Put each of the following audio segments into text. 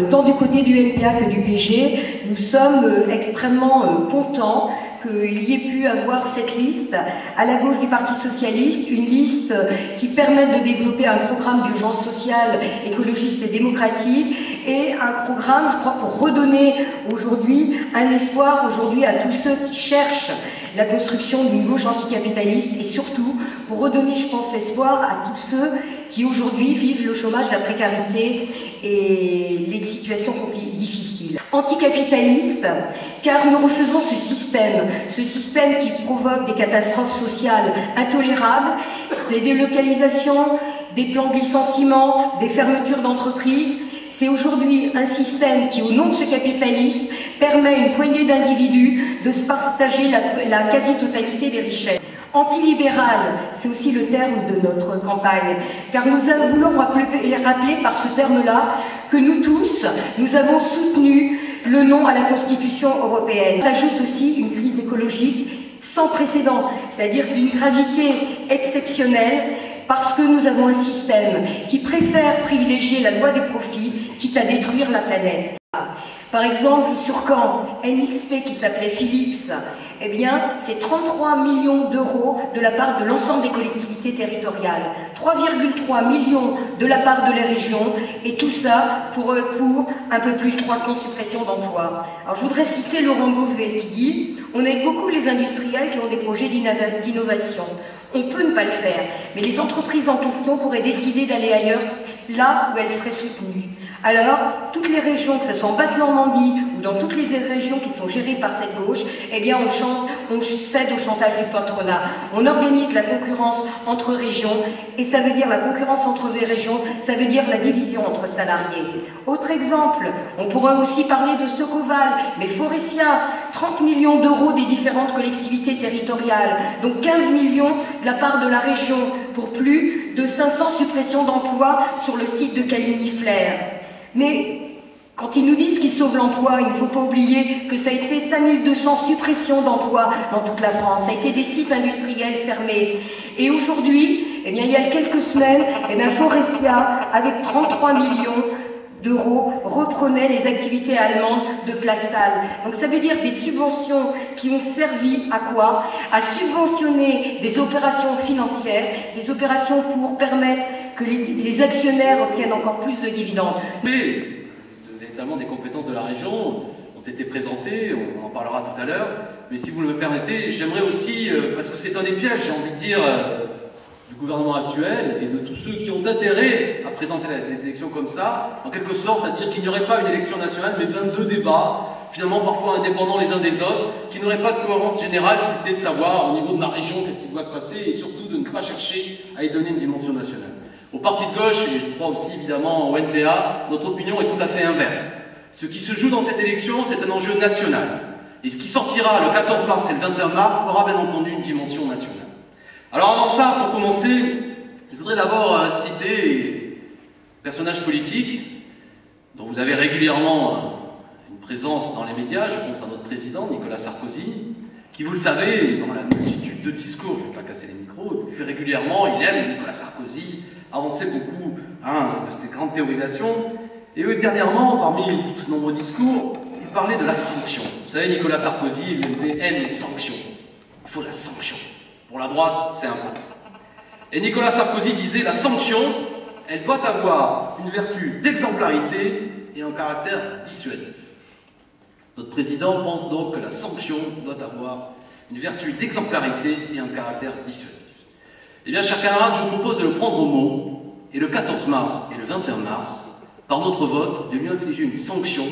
tant du côté du MPA que du PG, nous sommes extrêmement contents qu'il y ait pu avoir cette liste à la gauche du Parti Socialiste, une liste qui permette de développer un programme d'urgence sociale, écologiste et démocratique, et un programme, je crois, pour redonner aujourd'hui un espoir aujourd'hui à tous ceux qui cherchent la construction d'une gauche anticapitaliste, et surtout pour redonner, je pense, espoir à tous ceux qui aujourd'hui vivent le chômage, la précarité et les situations difficiles. Anticapitaliste, car nous refusons ce système qui provoque des catastrophes sociales intolérables, des délocalisations, des plans de licenciement, des fermetures d'entreprises. C'est aujourd'hui un système qui, au nom de ce capitalisme, permet à une poignée d'individus de se partager la quasi-totalité des richesses. Antilibéral, c'est aussi le terme de notre campagne, car nous voulons rappeler par ce terme-là que nous tous, nous avons soutenu le non à la Constitution européenne. S'ajoute aussi une crise écologique sans précédent, c'est-à-dire d'une gravité exceptionnelle, parce que nous avons un système qui préfère privilégier la loi des profits, quitte à détruire la planète. Par exemple, sur Caen, NXP qui s'appelait Philips, eh bien, c'est 33 millions d'euros de la part de l'ensemble des collectivités territoriales, 3,3 millions de la part de les régions, et tout ça pour un peu plus de 300 suppressions d'emplois. Alors je voudrais citer Laurent Beauvais qui dit « On aide beaucoup les industriels qui ont des projets d'innovation. On peut ne pas le faire, mais les entreprises en question pourraient décider d'aller ailleurs, là où elles seraient soutenues. Alors, toutes les régions, que ce soit en Basse-Normandie ou dans toutes les régions qui sont gérées par cette gauche, eh bien on cède au chantage du patronat. On organise la concurrence entre régions, et ça veut dire la concurrence entre des régions, ça veut dire la division entre salariés. Autre exemple, on pourrait aussi parler de Socoval, mais Forestia, 30 millions d'euros des différentes collectivités territoriales, donc 15 millions de la part de la région, pour plus de 500 suppressions d'emplois sur le site de Caligny-Flers. Mais quand ils nous disent qu'ils sauvent l'emploi, il ne faut pas oublier que ça a été 5200 suppressions d'emplois dans toute la France, ça a été des sites industriels fermés. Et aujourd'hui, eh bien, il y a quelques semaines, eh bien, Forestia, avec 33 millions d'euros, reprenait les activités allemandes de Plastal. Donc ça veut dire des subventions qui ont servi à quoi? À subventionner des opérations financières, des opérations pour permettre que les actionnaires obtiennent encore plus de dividendes. Mais, notamment des compétences de la région ont été présentées, on en parlera tout à l'heure, mais si vous me permettez, j'aimerais aussi, parce que c'est un des pièges, j'ai envie de dire, du gouvernement actuel et de tous ceux qui ont intérêt à présenter les élections comme ça, en quelque sorte à dire qu'il n'y aurait pas une élection nationale, mais 22 débats, finalement parfois indépendants les uns des autres, qui n'auraient pas de cohérence générale si c'était de savoir au niveau de ma région qu'est-ce qui doit se passer, et surtout de ne pas chercher à y donner une dimension nationale. Au parti de gauche, et je crois aussi évidemment au NPA, notre opinion est tout à fait inverse. Ce qui se joue dans cette élection, c'est un enjeu national. Et ce qui sortira le 14 mars et le 21 mars aura bien entendu une dimension nationale. Alors avant ça, pour commencer, je voudrais d'abord citer un personnage politique dont vous avez régulièrement une présence dans les médias, je pense à notre président, Nicolas Sarkozy, qui, vous le savez, dans la multitude de discours, je ne vais pas casser les micros, il fait régulièrement, il aime, Nicolas Sarkozy, avancer beaucoup de ses grandes théorisations. Et dernièrement, parmi tous ces nombreux discours, il parlait de la sanction. Vous savez, Nicolas Sarkozy, l'UMP aime les sanctions. Il faut la sanction. Pour la droite, c'est important. Et Nicolas Sarkozy disait, la sanction, elle doit avoir une vertu d'exemplarité et un caractère dissuasif. Notre président pense donc que la sanction doit avoir une vertu d'exemplarité et un caractère dissuasif. Eh bien, chers camarades, je vous propose de le prendre au mot, et le 14 mars et le 21 mars, par notre vote, de lui infliger une sanction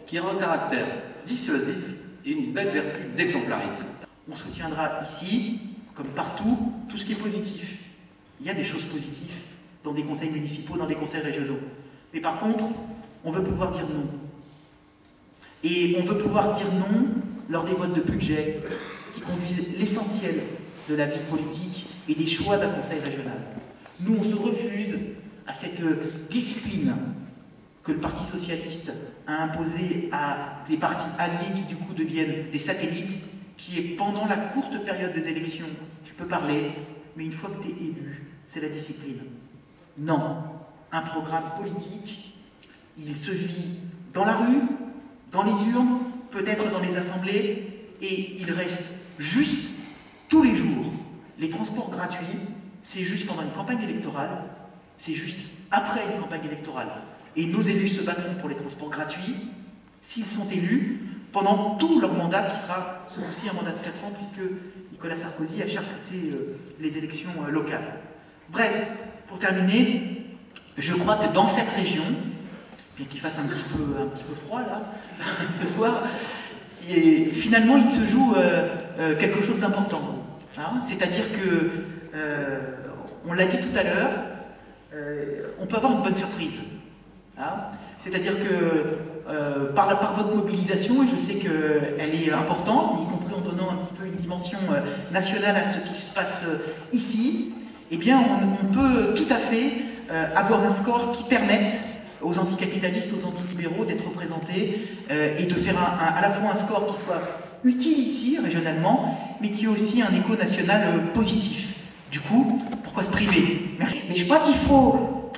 qui aura un caractère dissuasif et une belle vertu d'exemplarité. On soutiendra ici, comme partout, tout ce qui est positif. Il y a des choses positives dans des conseils municipaux, dans des conseils régionaux. Mais par contre, on veut pouvoir dire non. Et on veut pouvoir dire non lors des votes de budget qui conduisent l'essentiel de la vie politique et des choix d'un conseil régional. Nous, on se refuse à cette discipline que le Parti Socialiste a imposée à des partis alliés qui du coup deviennent des satellites, qui est pendant la courte période des élections, tu peux parler, mais une fois que tu es élu, c'est la discipline. Non, un programme politique, il se vit dans la rue, dans les urnes, peut-être dans les assemblées, et il reste juste tous les jours. Les transports gratuits, c'est juste pendant une campagne électorale, c'est juste après une campagne électorale. Et nos élus se battront pour les transports gratuits, s'ils sont élus, pendant tout leur mandat, qui sera ce coup-ci un mandat de 4 ans, puisque Nicolas Sarkozy a charcuté les élections locales. Bref, pour terminer, je crois que dans cette région, bien qu'il fasse un petit peu froid là, ce soir, finalement il se joue quelque chose d'important. Hein, c'est-à-dire que, on l'a dit tout à l'heure, on peut avoir une bonne surprise. Hein, c'est-à-dire que par votre mobilisation, et je sais qu'elle est importante, y compris en donnant un petit peu une dimension nationale à ce qui se passe ici, eh bien on peut tout à fait avoir un score qui permette aux anticapitalistes, aux antilibéraux d'être représentés et de faire à la fois un score qui soit utile ici, régionalement, mais qui ait aussi un écho national positif. Du coup, pourquoi se priver? Merci. Mais je crois qu'il faut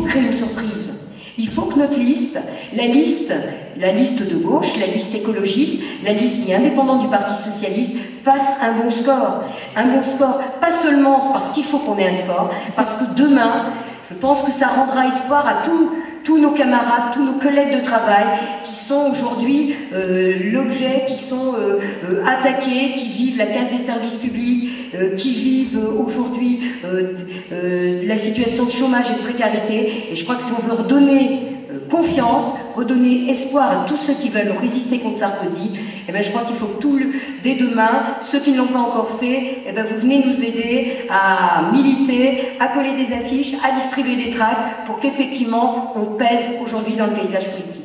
créer une surprise. Il faut que notre liste, la liste de gauche, la liste écologiste, la liste qui est indépendante du Parti Socialiste, fasse un bon score. Un bon score, pas seulement parce qu'il faut qu'on ait un score, parce que demain, je pense que ça rendra espoir à tous nos camarades, tous nos collègues de travail qui sont aujourd'hui l'objet, qui sont attaqués, qui vivent la casse des services publics, qui vivent aujourd'hui la situation de chômage et de précarité. Et je crois que si on veut redonner confiance, redonner espoir à tous ceux qui veulent résister contre Sarkozy, eh bien, je crois qu'il faut que dès demain, ceux qui ne l'ont pas encore fait, eh bien, vous venez nous aider à militer, à coller des affiches, à distribuer des tracts pour qu'effectivement on pèse aujourd'hui dans le paysage politique.